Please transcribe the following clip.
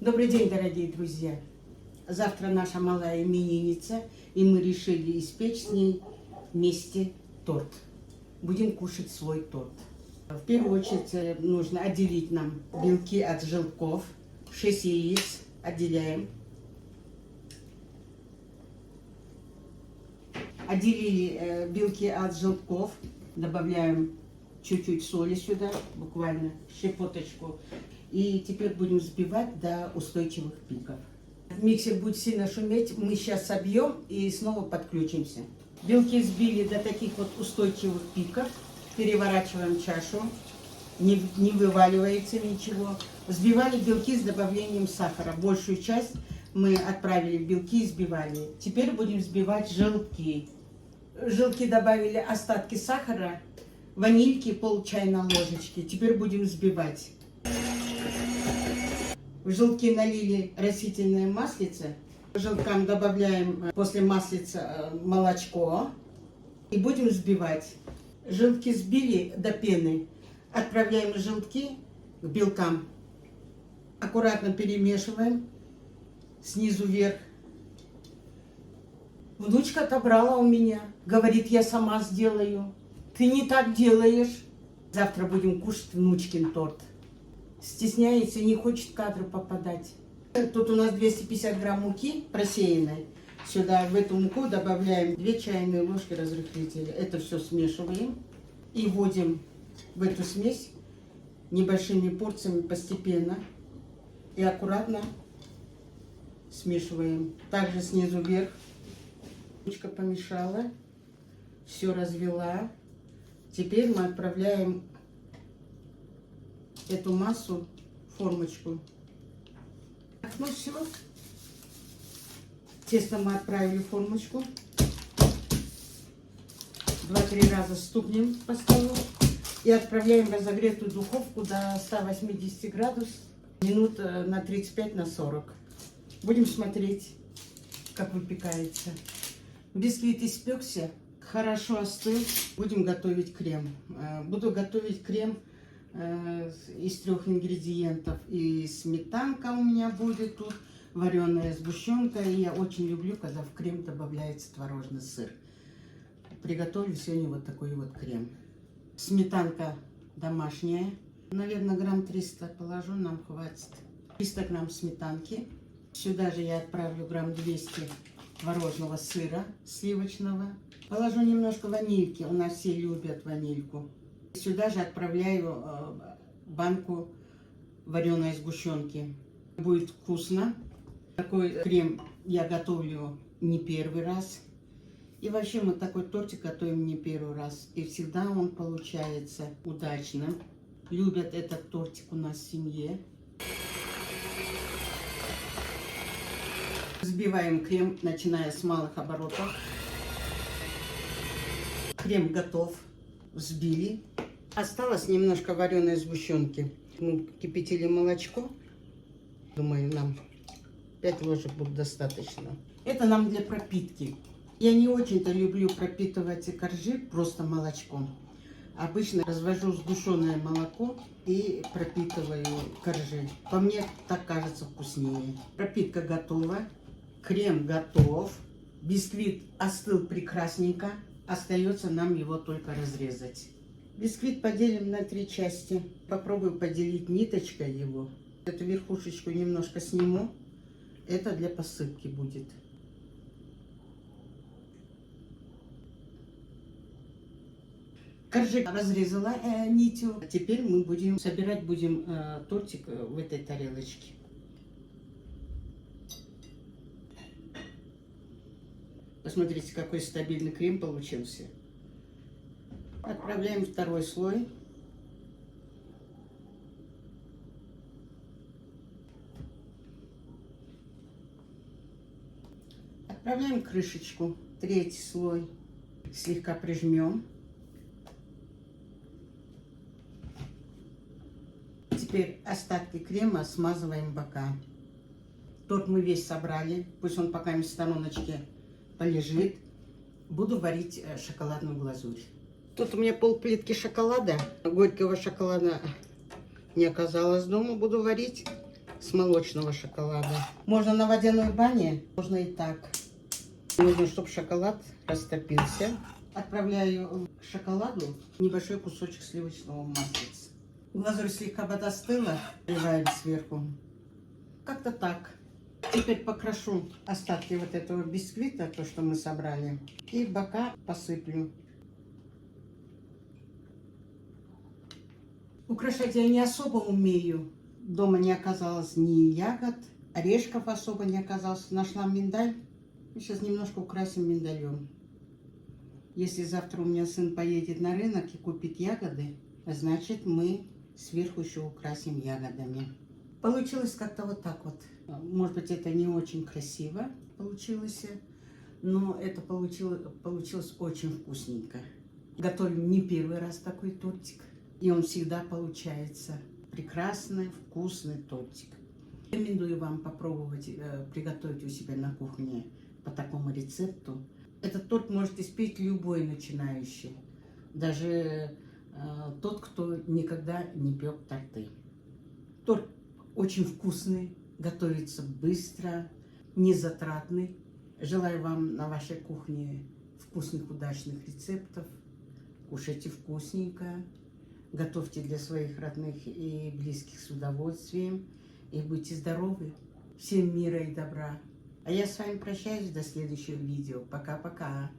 Добрый день, дорогие друзья! Завтра наша малая именинница, и мы решили испечь с ней вместе торт. Будем кушать свой торт. В первую очередь нужно отделить нам белки от желтков. 6 яиц отделяем. Отделили белки от желтков. Добавляем чуть-чуть соли сюда, буквально щепоточку. И теперь будем взбивать до устойчивых пиков. Миксер будет сильно шуметь, мы сейчас собьем и снова подключимся. Белки взбили до таких вот устойчивых пиков. Переворачиваем чашу, не вываливается ничего. Взбивали белки с добавлением сахара. Большую часть мы отправили в белки и взбивали. Теперь будем взбивать желтки. Желтки добавили остатки сахара, ванильки пол чайной ложечки. Теперь будем взбивать. В желтки налили растительное маслице. К желткам добавляем после маслица молочко. И будем взбивать. Желтки взбили до пены. Отправляем желтки к белкам. Аккуратно перемешиваем снизу вверх. Внучка отобрала у меня. Говорит, я сама сделаю. Ты не так делаешь. Завтра будем кушать внучкин торт. Стесняется, не хочет в кадр попадать. Тут у нас 250 грамм муки просеянной. Сюда в эту муку добавляем 2 чайные ложки разрыхлителя. Это все смешиваем и вводим в эту смесь небольшими порциями постепенно. И аккуратно смешиваем. Также снизу вверх. Внучка помешала, все развела. Теперь мы отправляем эту массу в формочку. Ну все. Тесто мы отправили в формочку. 2-3 раза стукнем по столу. И отправляем в разогретую духовку до 180 градусов. Минут на 35-40. Будем смотреть, как выпекается. Бисквит испекся. Хорошо остыл. Будем готовить крем. Буду готовить крем из 3 ингредиентов. И сметанка у меня будет тут, вареная сгущенка. И я очень люблю, когда в крем добавляется творожный сыр. Приготовлю сегодня вот такой вот крем. Сметанка домашняя. Наверное, грамм 300 положу, нам хватит. 300 грамм сметанки. Сюда же я отправлю грамм 200 творожного сыра сливочного. Положу немножко ванильки. У нас все любят ванильку. Сюда же отправляю банку вареной сгущенки. Будет вкусно. Такой крем я готовлю не первый раз. И вообще мы такой тортик готовим не первый раз. И всегда он получается удачным. Любят этот тортик у нас в семье. Взбиваем крем, начиная с малых оборотов. Крем готов. Взбили. Осталось немножко вареной сгущенки. Мы кипятили молочко. Думаю, нам 5 ложек будет достаточно. Это нам для пропитки. Я не очень-то люблю пропитывать коржи просто молочком. Обычно развожу сгущенное молоко и пропитываю коржи. По мне так кажется вкуснее. Пропитка готова. Крем готов. Бисквит остыл прекрасненько. Остается нам его только разрезать. Бисквит поделим на 3 части. Попробую поделить ниточкой его. Эту верхушечку немножко сниму. Это для посыпки будет. Коржи разрезала нитью. Теперь мы будем собирать тортик в этой тарелочке. Посмотрите, какой стабильный крем получился. Отправляем второй слой. Отправляем крышечку. 3-й слой. Слегка прижмем. Теперь остатки крема смазываем бока. Торт мы весь собрали. Пусть он пока в стороночке полежит. Буду варить шоколадную глазурь. Тут у меня пол-плитки шоколада. Горького шоколада не оказалось дома. Буду варить с молочного шоколада. Можно на водяной бане, можно и так. Нужно, чтобы шоколад растопился. Отправляю к шоколаду небольшой кусочек сливочного маслица. Глазурь слегка подостыла, наливаем сверху. Как-то так. Теперь покрошу остатки вот этого бисквита, то, что мы собрали, и бока посыплю. Украшать я не особо умею. Дома не оказалось ни ягод, орешков особо не оказалось. Нашла миндаль. Сейчас немножко украсим миндалем. Если завтра у меня сын поедет на рынок и купит ягоды, значит мы сверху еще украсим ягодами. Получилось как-то вот так вот. Может быть, это не очень красиво получилось, но это получилось очень вкусненько. Готовим не первый раз такой тортик, и он всегда получается прекрасный, вкусный тортик. Рекомендую вам попробовать приготовить у себя на кухне по такому рецепту. Этот торт может испечь любой начинающий, даже тот, кто никогда не пек торты. Торт очень вкусный, готовится быстро, незатратный. Желаю вам на вашей кухне вкусных, удачных рецептов. Кушайте вкусненько, готовьте для своих родных и близких с удовольствием. И будьте здоровы. Всем мира и добра. А я с вами прощаюсь до следующего видео. Пока-пока.